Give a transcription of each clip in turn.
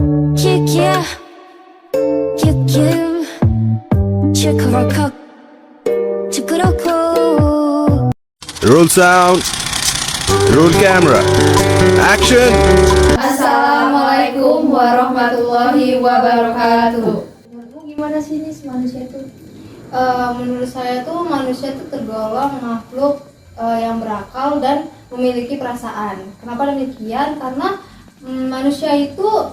kick yeah, kick you, check our cock, check it out. Roll sound. Roll camera. Action. Assalamualaikum warahmatullahi wabarakatuh. Menurutmu gimana sih nih manusia itu? Menurut saya tuh manusia tuh tergolong makhluk yang berakal dan memiliki perasaan. Kenapa demikian? Karena manusia itu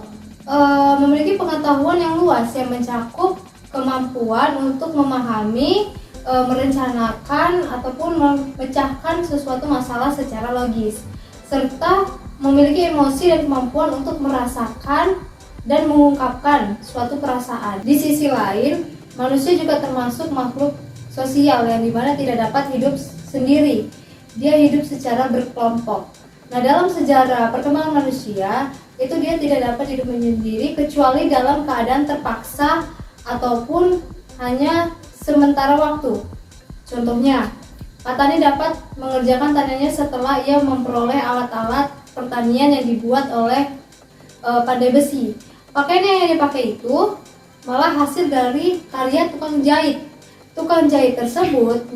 memiliki pengetahuan yang luas yang mencakup kemampuan untuk memahami, merencanakan ataupun memecahkan sesuatu masalah secara logis, serta memiliki emosi dan kemampuan untuk merasakan dan mengungkapkan suatu perasaan. Di sisi lain, manusia juga termasuk makhluk sosial yang dimana tidak dapat hidup sendiri. Dia hidup secara berkelompok. Nah, dalam sejarah perkembangan manusia, itu dia tidak dapat hidup sendiri kecuali dalam keadaan terpaksa ataupun hanya sementara waktu. Contohnya, petani dapat mengerjakan taniannya setelah ia memperoleh alat-alat pertanian yang dibuat oleh pandai besi. Pakaian yang dipakai itu malah hasil dari karya tukang jahit. Tukang jahit tersebut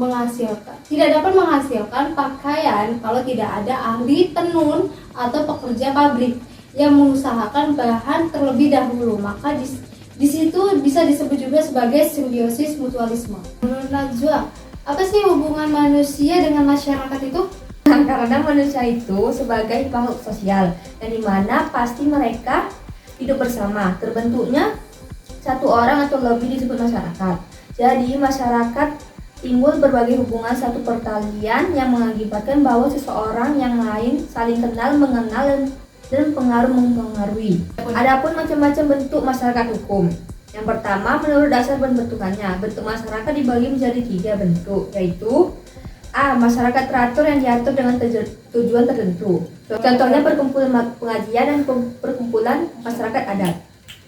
tidak dapat menghasilkan pakaian kalau tidak ada ahli tenun atau pekerja pabrik yang mengusahakan bahan terlebih dahulu. Maka di situ bisa disebut juga sebagai simbiosis mutualisme. Menurut Najwa, apa sih hubungan manusia dengan masyarakat itu? Karena manusia itu sebagai makhluk sosial, dan dimana pasti mereka hidup bersama. Terbentuknya satu orang atau lebih disebut masyarakat. Jadi masyarakat timbul berbagai hubungan satu pertalian yang mengakibatkan bahwa seseorang yang lain saling kenal, mengenal, dan pengaruh mempengaruhi. Adapun macam-macam bentuk masyarakat hukum. Yang pertama, menurut dasar pembentukannya, bentuk masyarakat dibagi menjadi 3 bentuk, yaitu A. Masyarakat teratur yang diatur dengan tujuan tertentu. Contohnya perkumpulan pengajian dan perkumpulan masyarakat adat.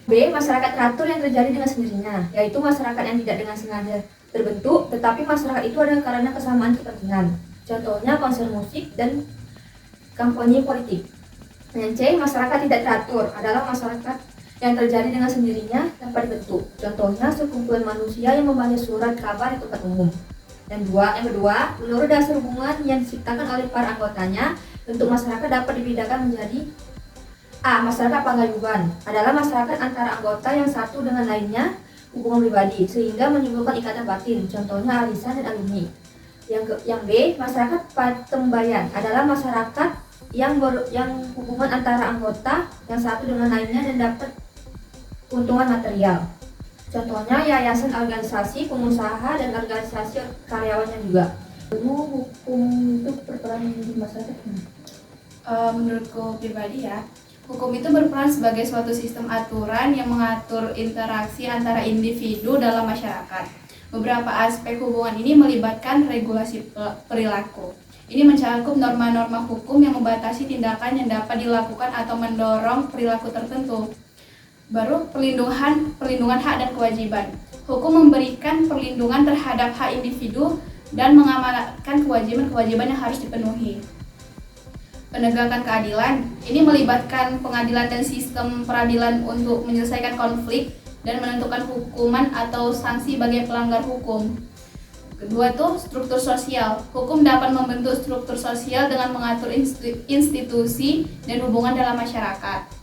B. Masyarakat teratur yang terjadi dengan sendirinya, yaitu masyarakat yang tidak dengan sengaja terbentuk, tetapi masyarakat itu ada karena kesamaan kepentingan. Contohnya konser musik dan kampanye politik. Yang C. Masyarakat tidak teratur adalah masyarakat yang terjadi dengan sendirinya tanpa dibentuk. Contohnya sekumpulan manusia yang membaca surat kabar di tempat umum. Yang kedua, menurut dasar hubungan yang diciptakan oleh para anggotanya, bentuk masyarakat dapat dibedakan menjadi A. Masyarakat pagayuban adalah masyarakat antara anggota yang satu dengan lainnya hubungan pribadi sehingga menimbulkan ikatan batin. Contohnya arisan dan alumni. Yang B. Masyarakat patembayan adalah masyarakat yang hubungan antara anggota yang satu dengan lainnya dan dapat keuntungan material. Contohnya yayasan, organisasi pengusaha, dan organisasi karyawannya juga. Hukum itu berperan di masyarakat? Menurutku pribadi ya, hukum itu berperan sebagai suatu sistem aturan yang mengatur interaksi antara individu dalam masyarakat. Beberapa aspek hubungan ini melibatkan regulasi perilaku. Ini mencakup norma-norma hukum yang membatasi tindakan yang dapat dilakukan atau mendorong perilaku tertentu. Baru perlindungan hak dan kewajiban. Hukum memberikan perlindungan terhadap hak individu dan mengamanatkan kewajiban-kewajiban yang harus dipenuhi. Penegakan keadilan, ini melibatkan pengadilan dan sistem peradilan untuk menyelesaikan konflik dan menentukan hukuman atau sanksi bagi pelanggar hukum. Kedua tuh struktur sosial. Hukum dapat membentuk struktur sosial dengan mengatur institusi dan hubungan dalam masyarakat.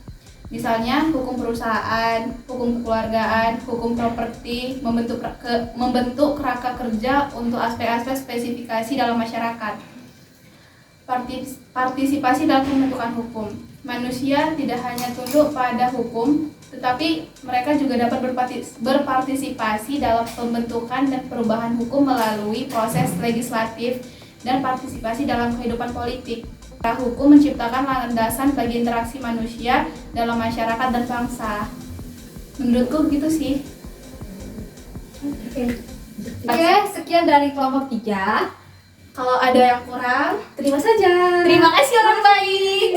Misalnya hukum perusahaan, hukum kekeluargaan, hukum properti, membentuk kerangka kerja untuk aspek-aspek spesifikasi dalam masyarakat. Partisipasi dalam pembentukan hukum. Manusia tidak hanya tunduk pada hukum, tetapi mereka juga dapat berpartisipasi dalam pembentukan dan perubahan hukum melalui proses legislatif dan partisipasi dalam kehidupan politik. Hukum menciptakan landasan bagi interaksi manusia dalam masyarakat dan bangsa. Menurutku gitu sih. Oke, sekian dari kelompok 3. Kalau ada yang kurang, Terima saja. terima kasih orang baik.